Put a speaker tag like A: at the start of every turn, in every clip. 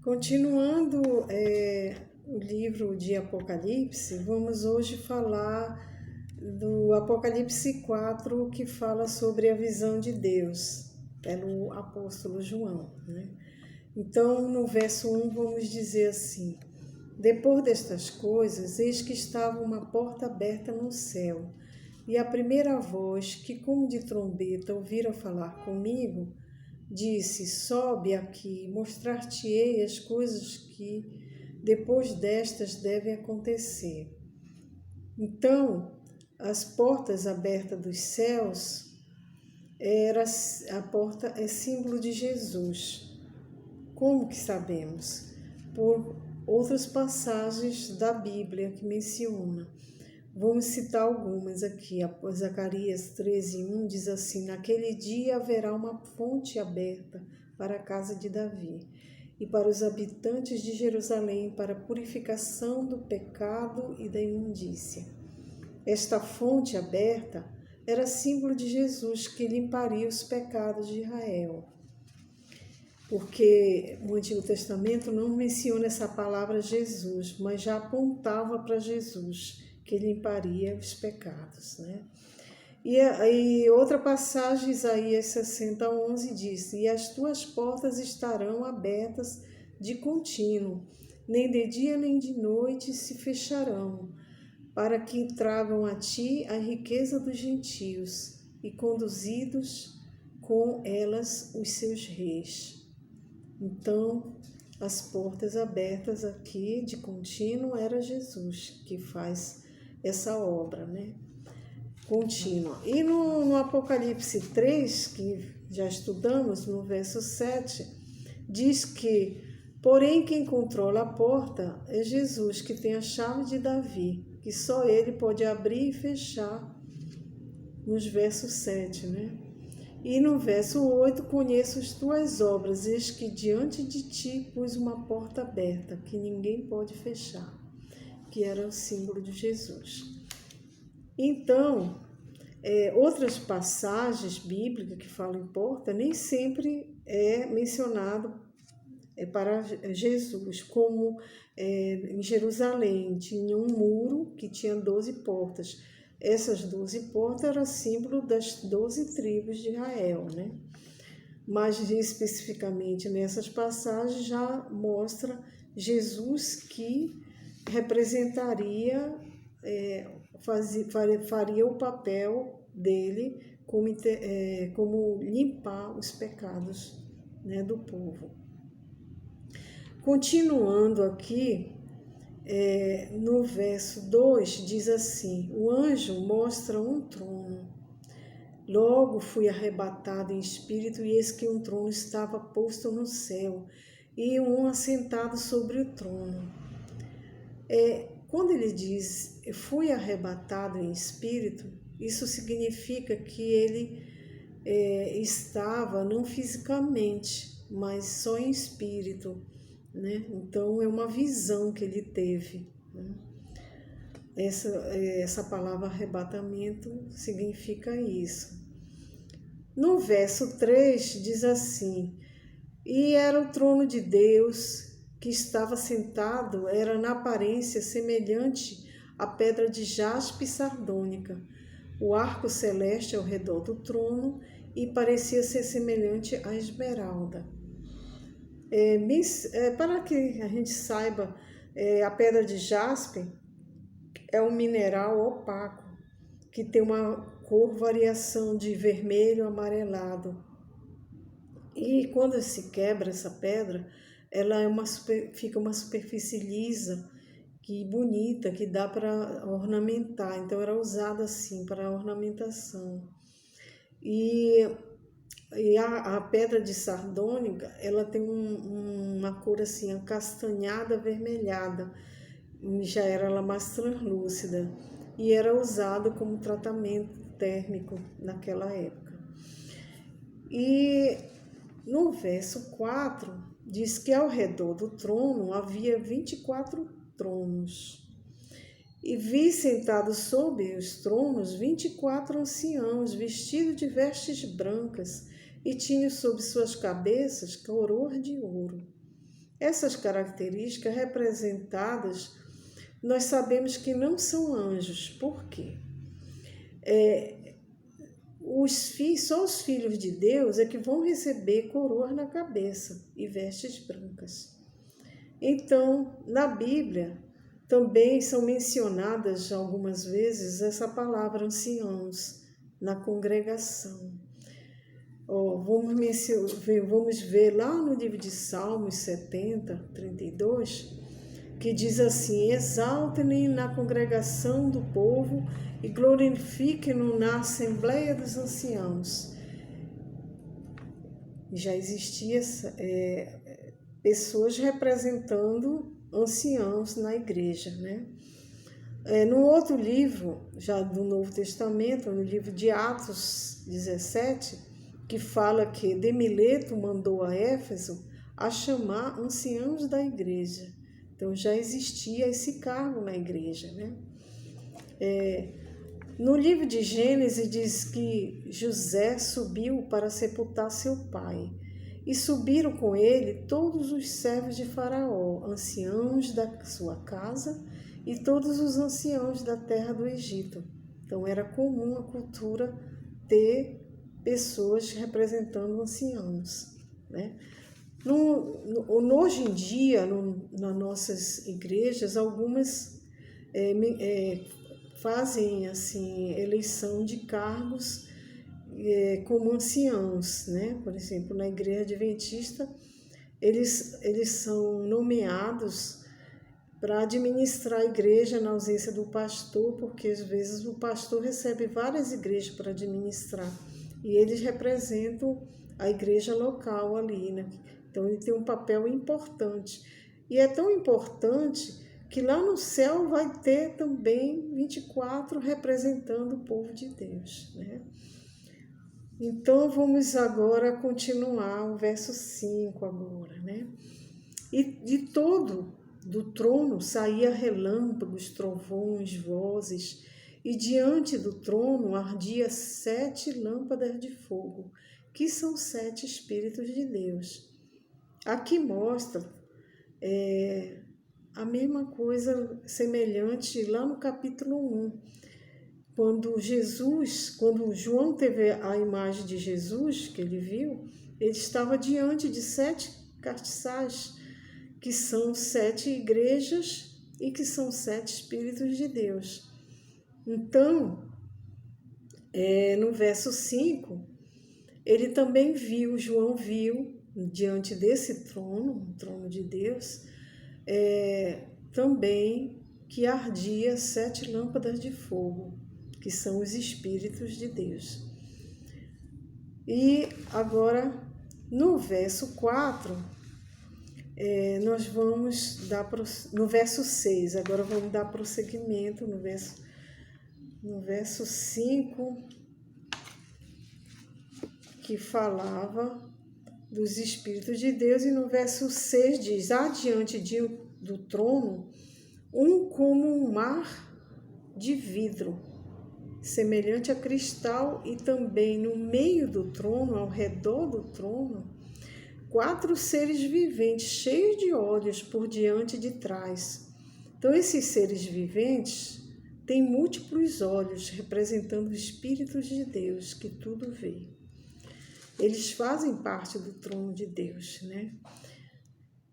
A: Continuando o livro de Apocalipse, vamos hoje falar do Apocalipse 4, que fala sobre a visão de Deus, pelo apóstolo João, né? Então, no verso 1, vamos dizer assim: Depois destas coisas, eis que estava uma porta aberta no céu, e a primeira voz, que como de trombeta ouvira falar comigo, disse: Sobe aqui, mostrar-te-ei as coisas que depois destas devem acontecer. Então, as portas abertas dos céus, a porta é símbolo de Jesus. Como que sabemos? Por outras passagens da Bíblia que menciona. Vamos citar algumas aqui. Zacarias 13:1 diz assim: Naquele dia haverá uma fonte aberta para a casa de Davi e para os habitantes de Jerusalém, para a purificação do pecado e da imundícia. Esta fonte aberta era símbolo de Jesus, que limparia os pecados de Israel. Porque o Antigo Testamento não menciona essa palavra Jesus, mas já apontava para Jesus, que limparia os pecados, né? E outra passagem, Isaías 60:11 diz: E as tuas portas estarão abertas de contínuo, nem de dia nem de noite se fecharão, para que tragam a ti a riqueza dos gentios, e conduzidos com elas os seus reis. Então, as portas abertas aqui de contínuo era Jesus que faz essa obra, né? Contínua. E no Apocalipse 3, que já estudamos, no verso 7, diz que, porém, quem controla a porta é Jesus, que tem a chave de Davi, que só ele pode abrir e fechar, nos versos 7, né? E no verso 8, conheço as tuas obras, eis que diante de ti pus uma porta aberta, que ninguém pode fechar, que era o símbolo de Jesus. Então, outras passagens bíblicas que falam em porta, nem sempre é mencionado para Jesus, como em Jerusalém tinha um muro que tinha 12 portas. Essas 12 portas eram símbolo das 12 tribos de Israel, né? Mas especificamente nessas passagens já mostra Jesus que representaria, faria o papel dele como limpar os pecados, né, do povo. Continuando aqui, no verso 2 diz assim: O anjo mostra um trono. Logo fui arrebatado em espírito, e eis que um trono estava posto no céu, e um assentado sobre o trono. Quando ele diz fui arrebatado em espírito, isso significa que ele estava não fisicamente, mas só em espírito, né? Então é uma visão que ele teve, né? Essa palavra arrebatamento significa isso. No verso 3 diz assim: E era o trono de Deus que estava sentado, era na aparência semelhante à pedra de jaspe sardônica, o arco celeste ao redor do trono, e parecia ser semelhante à esmeralda. Para que a gente saiba, a pedra de jaspe é um mineral opaco, que tem uma cor variação de vermelho amarelado. E quando se quebra essa pedra, ela fica uma superfície lisa, que bonita, que dá para ornamentar. Então era usada assim para ornamentação. E a pedra de sardônica, ela tem uma cor assim acastanhada, avermelhada. Já era ela mais translúcida e era usado como tratamento térmico naquela época. E no verso 4 diz que ao redor do trono havia 24 tronos. E vi sentados sobre os tronos 24 anciãos, vestidos de vestes brancas, e tinham sobre suas cabeças coroas de ouro. Essas características representadas, nós sabemos que não são anjos. Por quê? Só os filhos de Deus é que vão receber coroas na cabeça e vestes brancas. Então, na Bíblia, também são mencionadas algumas vezes essa palavra anciãos na congregação. Vamos ver lá no livro de Salmos 70, 32, que diz assim: exaltem-no na congregação do povo e glorifiquem-no na assembleia dos anciãos. Já existia pessoas representando anciãos na igreja, né? No outro livro, já do Novo Testamento, no livro de Atos 17, que fala que Demileto mandou a Éfeso a chamar anciãos da igreja. Então já existia esse cargo na igreja, né? No livro de Gênesis diz que José subiu para sepultar seu pai. E subiram com ele todos os servos de Faraó, anciãos da sua casa e todos os anciãos da terra do Egito. Então era comum a cultura ter pessoas representando anciãos, né? Hoje em dia, nas nossas igrejas, algumas fazem assim eleição de cargos como anciãos, né? Por exemplo, na igreja adventista, eles são nomeados para administrar a igreja na ausência do pastor, porque às vezes o pastor recebe várias igrejas para administrar e eles representam a igreja local ali, né? Então ele tem um papel importante. E é tão importante que lá no céu vai ter também 24 representando o povo de Deus, né? Então vamos agora continuar o verso 5 agora, né? E de todo do trono saía relâmpagos, trovões, vozes, e diante do trono ardia 7 lâmpadas de fogo, que são 7 Espíritos de Deus. Aqui mostra a mesma coisa semelhante lá no capítulo 1, quando João teve a imagem de Jesus, que ele viu, ele estava diante de 7 castiçais, que são 7 igrejas e que são 7 Espíritos de Deus. Então, no verso 5, ele também viu, João viu, diante desse trono, o trono de Deus, também que ardia 7 lâmpadas de fogo, que são os Espíritos de Deus. E agora, no verso 4, nós vamos dar, no verso 6, agora vamos dar prosseguimento no verso 5, que falava dos Espíritos de Deus, e no verso 6 diz: adiante do trono, como um mar de vidro, semelhante a cristal, e também no meio do trono, ao redor do trono, 4 seres viventes, cheios de olhos por diante e de trás. Então, esses seres viventes têm múltiplos olhos, representando os Espíritos de Deus, que tudo vê. Eles fazem parte do trono de Deus, né?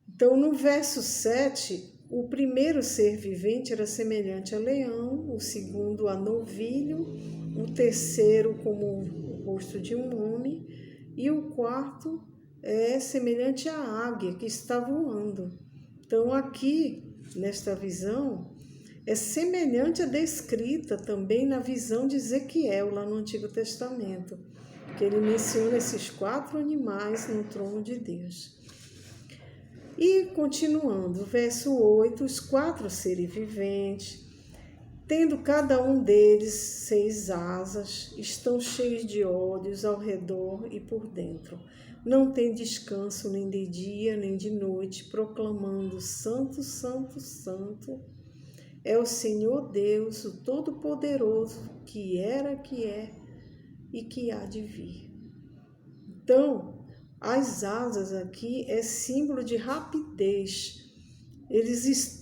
A: Então, no verso 7, o primeiro ser vivente era semelhante a leão, o segundo a novilho, o terceiro como o rosto de um homem, e o quarto é semelhante à águia que está voando. Então, aqui, nesta visão, é semelhante à descrita também na visão de Ezequiel, lá no Antigo Testamento, que ele menciona esses 4 animais no trono de Deus. E continuando, verso 8, os 4 seres viventes, tendo cada um deles 6 asas, estão cheios de olhos ao redor e por dentro. Não tem descanso nem de dia nem de noite, proclamando: Santo, Santo, Santo é o Senhor Deus, o Todo-Poderoso, que era, que é e que há de vir. Então, As asas aqui é símbolo de rapidez.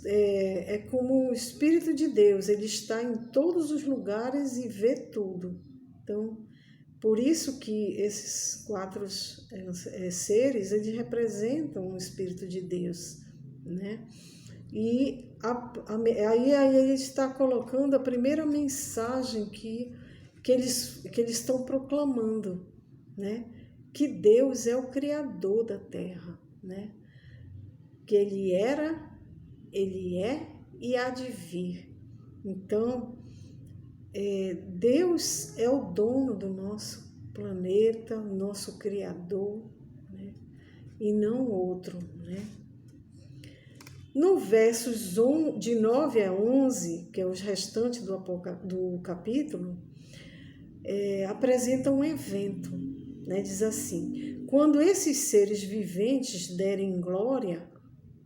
A: É como o Espírito de Deus, ele está em todos os lugares e vê tudo. Então, por isso que esses 4 seres, eles representam o Espírito de Deus, né? E aí ele está colocando a primeira mensagem que eles estão proclamando, né? Que Deus é o Criador da Terra, né? Que Ele era, Ele é e há de vir. Então, Deus é o dono do nosso planeta, o nosso Criador, né? E não outro, né? No versos de 9 a 11, que é os restantes do capítulo, apresenta um evento, né? Diz assim: quando esses seres viventes derem glória,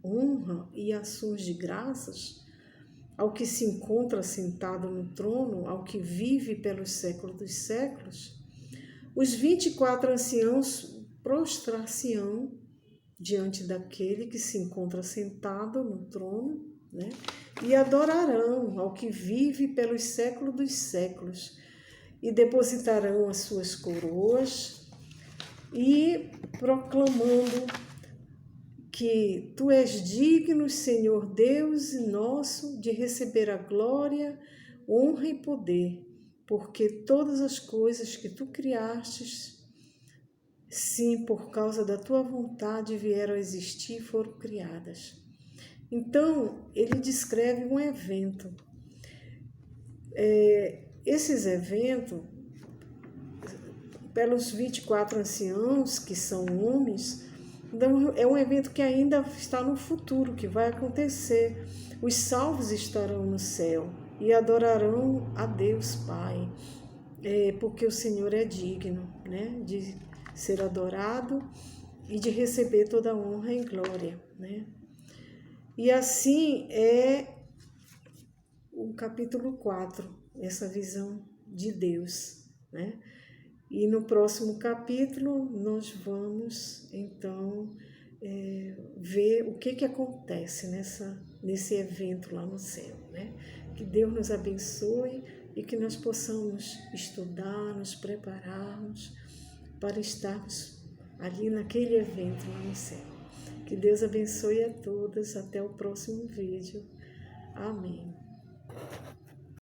A: honra e ações de graças ao que se encontra sentado no trono, ao que vive pelos séculos dos séculos, os 24 anciãos prostrar-se-ão diante daquele que se encontra sentado no trono, né? E adorarão ao que vive pelos séculos dos séculos, e depositarão as suas coroas, e proclamando que Tu és digno, Senhor Deus e nosso, de receber a glória, honra e poder, porque todas as coisas que Tu criastes, sim, por causa da Tua vontade vieram a existir e foram criadas. Então, ele descreve um evento. Esses eventos, pelos 24 anciãos, que são homens, então é um evento que ainda está no futuro, que vai acontecer. Os salvos estarão no céu e adorarão a Deus Pai, porque o Senhor é digno, né, de ser adorado e de receber toda a honra e glória, né? E assim é o capítulo 4, essa visão de Deus, né? E no próximo capítulo nós vamos, então, ver o que acontece nesse evento lá no céu, né? Que Deus nos abençoe e que nós possamos estudar, nos prepararmos para estarmos ali naquele evento lá no céu. Que Deus abençoe a todas. Até o próximo vídeo. Amém.